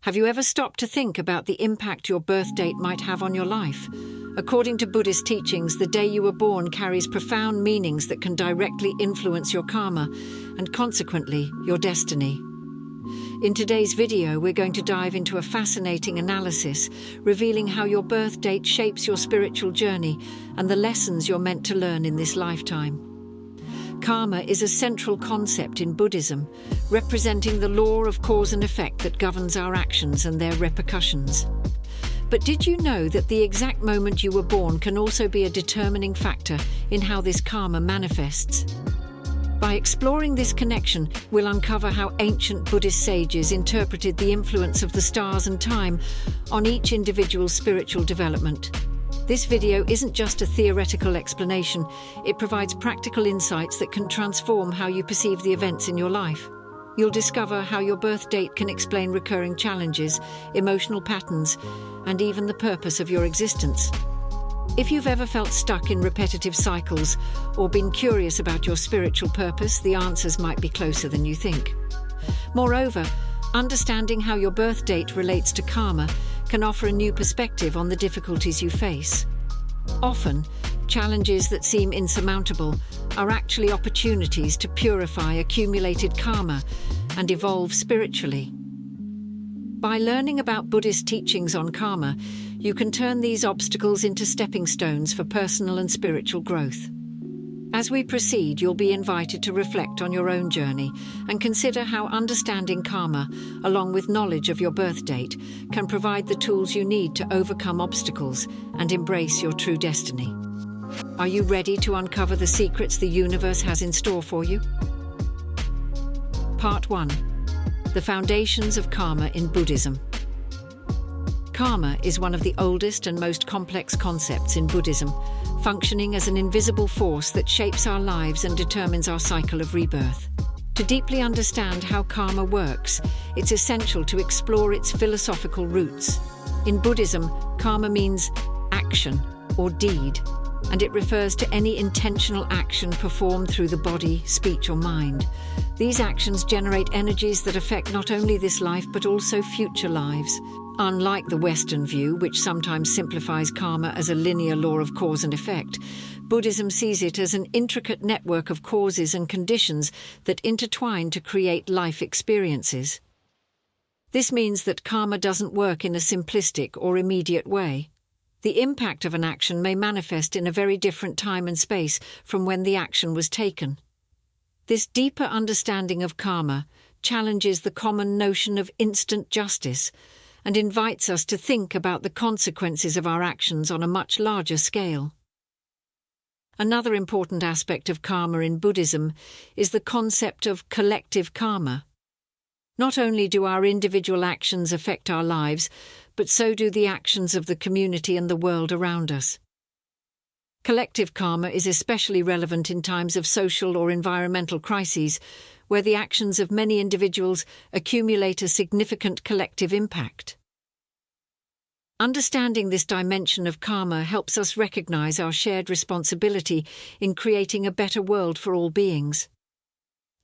Have you ever stopped to think about the impact your birth date might have on your life? According to Buddhist teachings, the day you were born carries profound meanings that can directly influence your karma and consequently your destiny. In today's video, we're going to dive into a fascinating analysis, revealing how your birth date shapes your spiritual journey and the lessons you're meant to learn in this lifetime. Karma is a central concept in Buddhism, representing the law of cause and effect that governs our actions and their repercussions. But did you know that the exact moment you were born can also be a determining factor in how this karma manifests? By exploring this connection, we'll uncover how ancient Buddhist sages interpreted the influence of the stars and time on each individual's spiritual development. This video isn't just a theoretical explanation, it provides practical insights that can transform how you perceive the events in your life. You'll discover how your birth date can explain recurring challenges, emotional patterns, and even the purpose of your existence. If you've ever felt stuck in repetitive cycles or been curious about your spiritual purpose, the answers might be closer than you think. Moreover, understanding how your birth date relates to karma can offer a new perspective on the difficulties you face. Often, challenges that seem insurmountable are actually opportunities to purify accumulated karma and evolve spiritually. By learning about Buddhist teachings on karma, you can turn these obstacles into stepping stones for personal and spiritual growth. As we proceed, you'll be invited to reflect on your own journey and consider how understanding karma, along with knowledge of your birth date, can provide the tools you need to overcome obstacles and embrace your true destiny. Are you ready to uncover the secrets the universe has in store for you? Part 1. The Foundations of Karma in Buddhism. Karma is one of the oldest and most complex concepts in Buddhism, functioning as an invisible force that shapes our lives and determines our cycle of rebirth. To deeply understand how karma works, it's essential to explore its philosophical roots. In Buddhism, karma means action or deed, and it refers to any intentional action performed through the body, speech, or mind. These actions generate energies that affect not only this life but also future lives. Unlike the Western view, which sometimes simplifies karma as a linear law of cause and effect, Buddhism sees it as an intricate network of causes and conditions that intertwine to create life experiences. This means that karma doesn't work in a simplistic or immediate way. The impact of an action may manifest in a very different time and space from when the action was taken. This deeper understanding of karma challenges the common notion of instant justice and invites us to think about the consequences of our actions on a much larger scale. Another important aspect of karma in Buddhism is the concept of collective karma. Not only do our individual actions affect our lives, but so do the actions of the community and the world around us. Collective karma is especially relevant in times of social or environmental crises, where the actions of many individuals accumulate a significant collective impact. Understanding this dimension of karma helps us recognize our shared responsibility in creating a better world for all beings.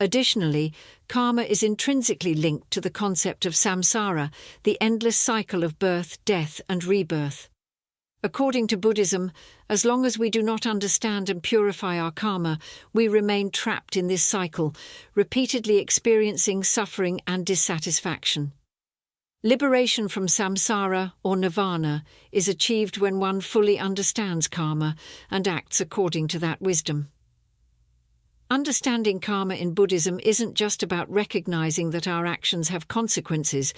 Additionally, karma is intrinsically linked to the concept of samsara, the endless cycle of birth, death, and rebirth. According to Buddhism, as long as we do not understand and purify our karma, we remain trapped in this cycle, repeatedly experiencing suffering and dissatisfaction. Liberation from samsara, or nirvana, is achieved when one fully understands karma and acts according to that wisdom. Understanding karma in Buddhism isn't just about recognizing that our actions have consequences,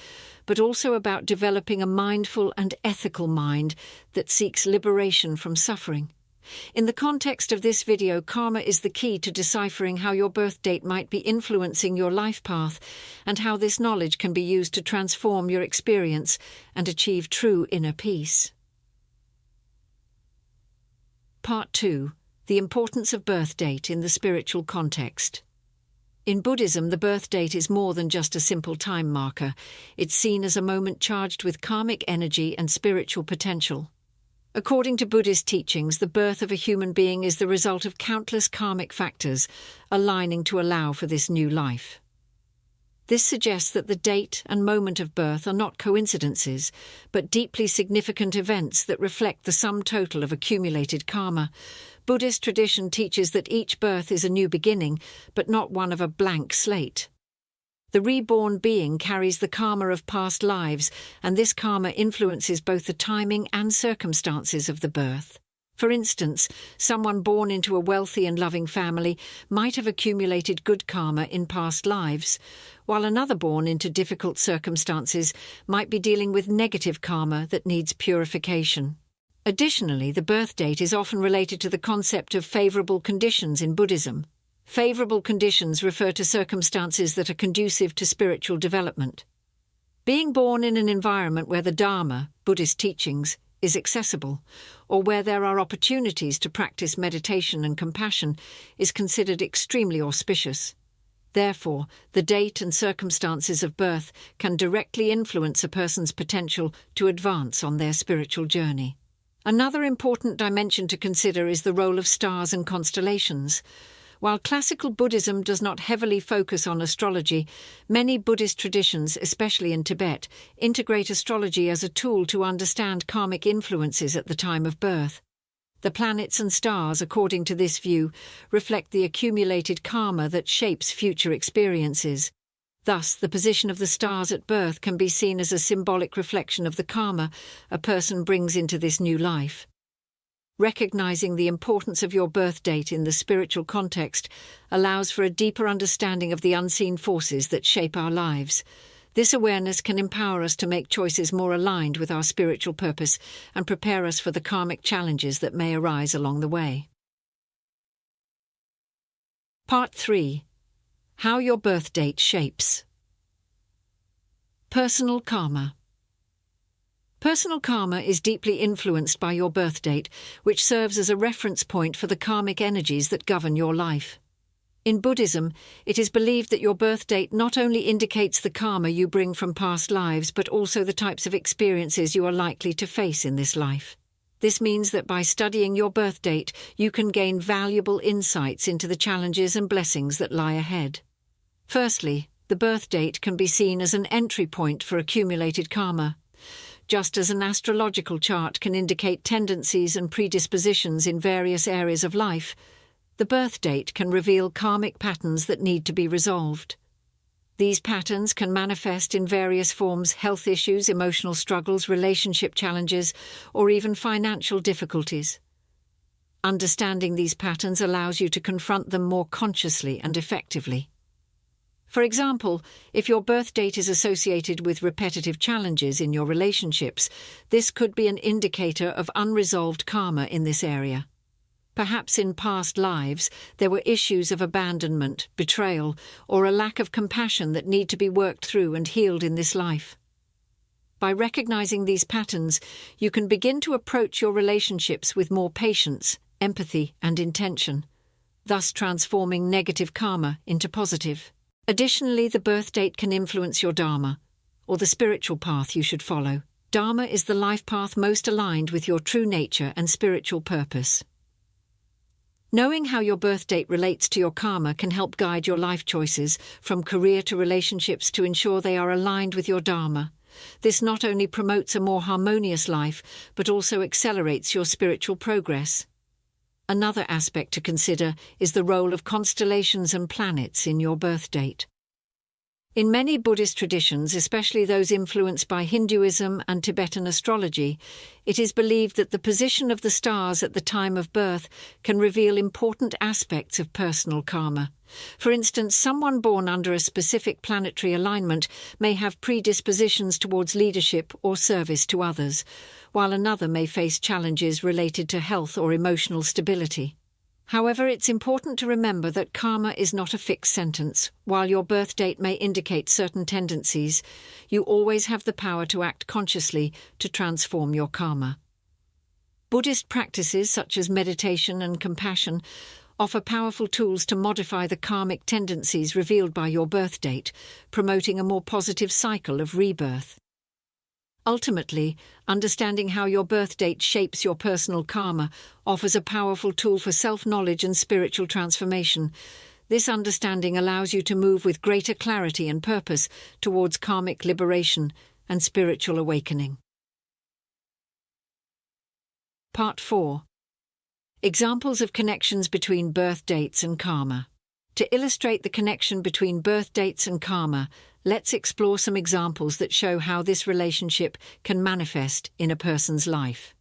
but also about developing a mindful and ethical mind that seeks liberation from suffering. In the context of this video, karma is the key to deciphering how your birth date might be influencing your life path and how this knowledge can be used to transform your experience and achieve true inner peace. Part 2. The importance of birth date in the spiritual context. In Buddhism, the birth date is more than just a simple time marker. It's seen as a moment charged with karmic energy and spiritual potential. According to Buddhist teachings, the birth of a human being is the result of countless karmic factors aligning to allow for this new life. This suggests that the date and moment of birth are not coincidences, but deeply significant events that reflect the sum total of accumulated karma. Buddhist tradition teaches that each birth is a new beginning, but not one of a blank slate. The reborn being carries the karma of past lives, and this karma influences both the timing and circumstances of the birth. For instance, someone born into a wealthy and loving family might have accumulated good karma in past lives, while another born into difficult circumstances might be dealing with negative karma that needs purification. Additionally, the birth date is often related to the concept of favorable conditions in Buddhism. Favorable conditions refer to circumstances that are conducive to spiritual development. Being born in an environment where the Dharma, Buddhist teachings, is accessible, or where there are opportunities to practice meditation and compassion, is considered extremely auspicious. Therefore, the date and circumstances of birth can directly influence a person's potential to advance on their spiritual journey. Another important dimension to consider is the role of stars and constellations. While classical Buddhism does not heavily focus on astrology, many Buddhist traditions, especially in Tibet, integrate astrology as a tool to understand karmic influences at the time of birth. The planets and stars, according to this view, reflect the accumulated karma that shapes future experiences. Thus, the position of the stars at birth can be seen as a symbolic reflection of the karma a person brings into this new life. Recognizing the importance of your birth date in the spiritual context allows for a deeper understanding of the unseen forces that shape our lives. This awareness can empower us to make choices more aligned with our spiritual purpose and prepare us for the karmic challenges that may arise along the way. Part 3. How your birth date shapes. Personal karma. Personal karma is deeply influenced by your birth date, which serves as a reference point for the karmic energies that govern your life. In Buddhism, it is believed that your birth date not only indicates the karma you bring from past lives, but also the types of experiences you are likely to face in this life. This means that by studying your birth date, you can gain valuable insights into the challenges and blessings that lie ahead. Firstly, the birth date can be seen as an entry point for accumulated karma. Just as an astrological chart can indicate tendencies and predispositions in various areas of life, the birth date can reveal karmic patterns that need to be resolved. These patterns can manifest in various forms: health issues, emotional struggles, relationship challenges, or even financial difficulties. Understanding these patterns allows you to confront them more consciously and effectively. For example, if your birth date is associated with repetitive challenges in your relationships, this could be an indicator of unresolved karma in this area. Perhaps in past lives, there were issues of abandonment, betrayal, or a lack of compassion that need to be worked through and healed in this life. By recognizing these patterns, you can begin to approach your relationships with more patience, empathy, and intention, thus transforming negative karma into positive. Additionally, the birth date can influence your Dharma, or the spiritual path you should follow. Dharma is the life path most aligned with your true nature and spiritual purpose. Knowing how your birth date relates to your karma can help guide your life choices, from career to relationships, to ensure they are aligned with your Dharma. This not only promotes a more harmonious life, but also accelerates your spiritual progress. Another aspect to consider is the role of constellations and planets in your birth date. In many Buddhist traditions, especially those influenced by Hinduism and Tibetan astrology, it is believed that the position of the stars at the time of birth can reveal important aspects of personal karma. For instance, someone born under a specific planetary alignment may have predispositions towards leadership or service to others, while another may face challenges related to health or emotional stability. However, it's important to remember that karma is not a fixed sentence. While your birth date may indicate certain tendencies, you always have the power to act consciously to transform your karma. Buddhist practices such as meditation and compassion offer powerful tools to modify the karmic tendencies revealed by your birth date, promoting a more positive cycle of rebirth. Ultimately, understanding how your birth date shapes your personal karma offers a powerful tool for self-knowledge and spiritual transformation. This understanding allows you to move with greater clarity and purpose towards karmic liberation and spiritual awakening. Part 4. Examples of connections between birth dates and karma. To illustrate the connection between birth dates and karma, let's explore some examples that show how this relationship can manifest in a person's life.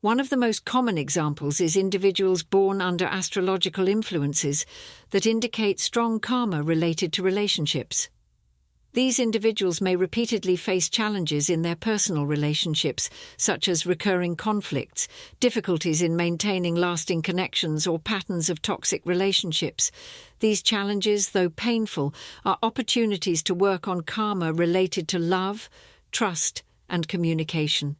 One of the most common examples is individuals born under astrological influences that indicate strong karma related to relationships. These individuals may repeatedly face challenges in their personal relationships, such as recurring conflicts, difficulties in maintaining lasting connections, or patterns of toxic relationships. These challenges, though painful, are opportunities to work on karma related to love, trust, and communication.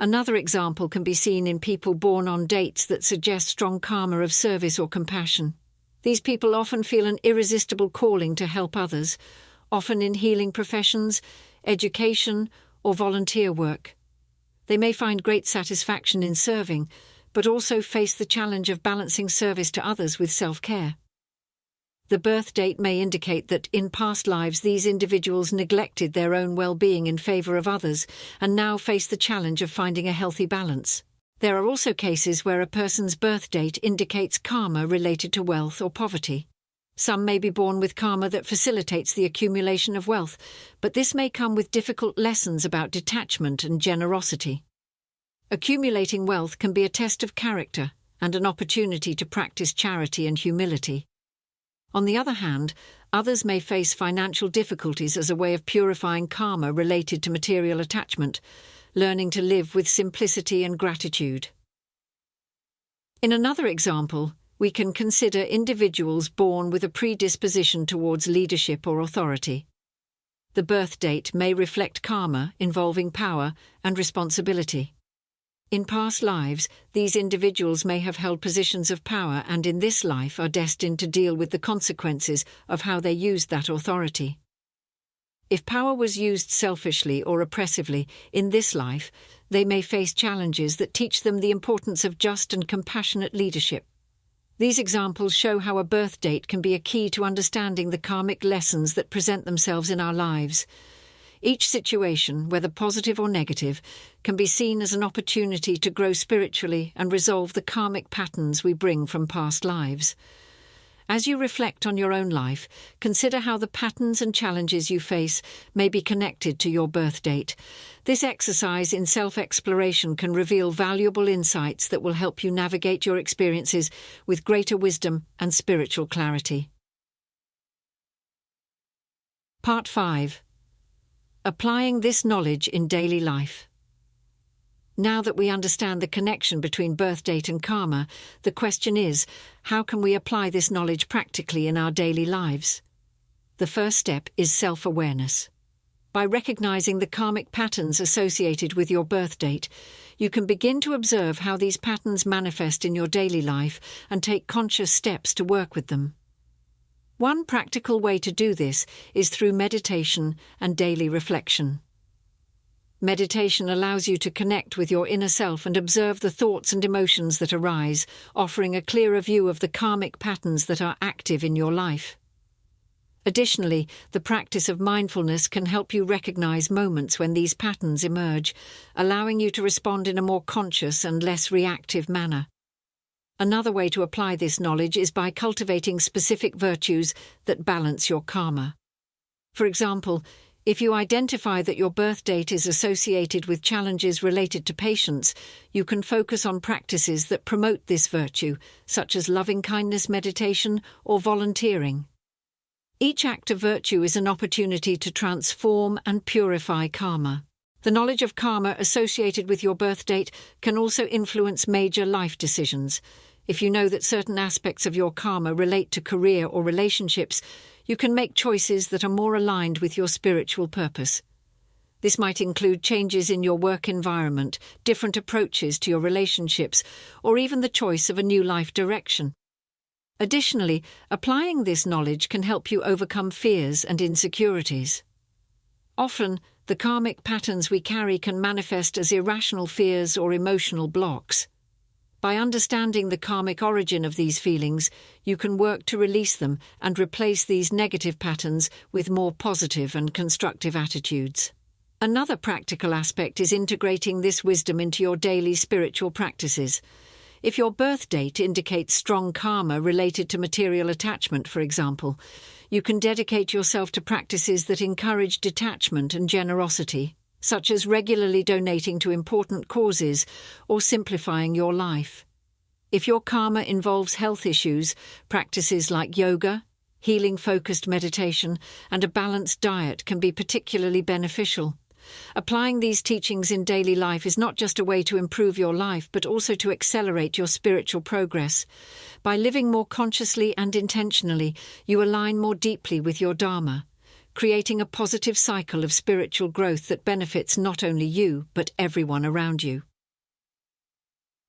Another example can be seen in people born on dates that suggest strong karma of service or compassion. These people often feel an irresistible calling to help others, often in healing professions, education, or volunteer work. They may find great satisfaction in serving, but also face the challenge of balancing service to others with self-care. The birth date may indicate that in past lives these individuals neglected their own well-being in favor of others and now face the challenge of finding a healthy balance. There are also cases where a person's birth date indicates karma related to wealth or poverty. Some may be born with karma that facilitates the accumulation of wealth, but this may come with difficult lessons about detachment and generosity. Accumulating wealth can be a test of character and an opportunity to practice charity and humility. On the other hand, others may face financial difficulties as a way of purifying karma related to material attachment, learning to live with simplicity and gratitude. In another example, we can consider individuals born with a predisposition towards leadership or authority. The birth date may reflect karma involving power and responsibility. In past lives, these individuals may have held positions of power and in this life are destined to deal with the consequences of how they used that authority. If power was used selfishly or oppressively in this life, they may face challenges that teach them the importance of just and compassionate leadership. These examples show how a birth date can be a key to understanding the karmic lessons that present themselves in our lives. Each situation, whether positive or negative, can be seen as an opportunity to grow spiritually and resolve the karmic patterns we bring from past lives. As you reflect on your own life, consider how the patterns and challenges you face may be connected to your birth date. This exercise in self-exploration can reveal valuable insights that will help you navigate your experiences with greater wisdom and spiritual clarity. Part 5. Applying this knowledge in daily life. Now that we understand the connection between birth date and karma, the question is, how can we apply this knowledge practically in our daily lives? The first step is self-awareness. By recognizing the karmic patterns associated with your birth date, you can begin to observe how these patterns manifest in your daily life and take conscious steps to work with them. One practical way to do this is through meditation and daily reflection. Meditation allows you to connect with your inner self and observe the thoughts and emotions that arise, offering a clearer view of the karmic patterns that are active in your life. Additionally, the practice of mindfulness can help you recognize moments when these patterns emerge, allowing you to respond in a more conscious and less reactive manner. Another way to apply this knowledge is by cultivating specific virtues that balance your karma. For example, if you identify that your birth date is associated with challenges related to patience, you can focus on practices that promote this virtue, such as loving-kindness meditation or volunteering. Each act of virtue is an opportunity to transform and purify karma. The knowledge of karma associated with your birth date can also influence major life decisions. If you know that certain aspects of your karma relate to career or relationships, you can make choices that are more aligned with your spiritual purpose. This might include changes in your work environment, different approaches to your relationships, or even the choice of a new life direction. Additionally, applying this knowledge can help you overcome fears and insecurities. Often, the karmic patterns we carry can manifest as irrational fears or emotional blocks. By understanding the karmic origin of these feelings, you can work to release them and replace these negative patterns with more positive and constructive attitudes. Another practical aspect is integrating this wisdom into your daily spiritual practices. If your birth date indicates strong karma related to material attachment, for example, you can dedicate yourself to practices that encourage detachment and generosity, such as regularly donating to important causes or simplifying your life. If your karma involves health issues, practices like yoga, healing-focused meditation, and a balanced diet can be particularly beneficial. Applying these teachings in daily life is not just a way to improve your life, but also to accelerate your spiritual progress. By living more consciously and intentionally, you align more deeply with your Dharma, creating a positive cycle of spiritual growth that benefits not only you, but everyone around you.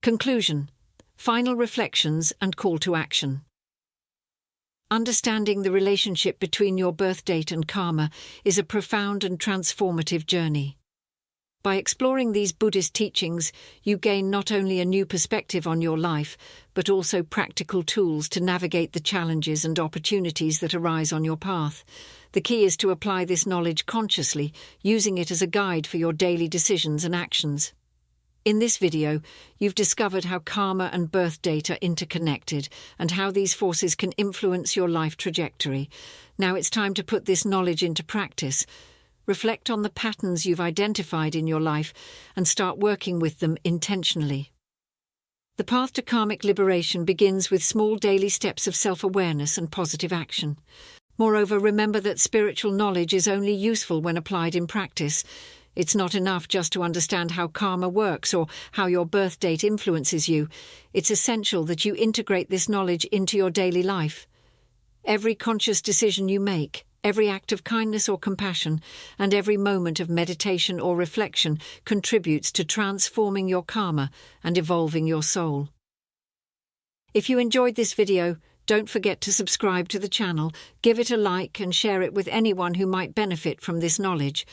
Conclusion, final reflections and call to action. Understanding the relationship between your birth date and karma is a profound and transformative journey. By exploring these Buddhist teachings, you gain not only a new perspective on your life, but also practical tools to navigate the challenges and opportunities that arise on your path. The key is to apply this knowledge consciously, using it as a guide for your daily decisions and actions. In this video, you've discovered how karma and birth date are interconnected and how these forces can influence your life trajectory. Now it's time to put this knowledge into practice. Reflect on the patterns you've identified in your life and start working with them intentionally. The path to karmic liberation begins with small daily steps of self-awareness and positive action. Moreover, remember that spiritual knowledge is only useful when applied in practice. It's not enough just to understand how karma works or how your birth date influences you. It's essential that you integrate this knowledge into your daily life. Every conscious decision you make, every act of kindness or compassion, and every moment of meditation or reflection contributes to transforming your karma and evolving your soul. If you enjoyed this video, don't forget to subscribe to the channel, give it a like and share it with anyone who might benefit from this knowledge.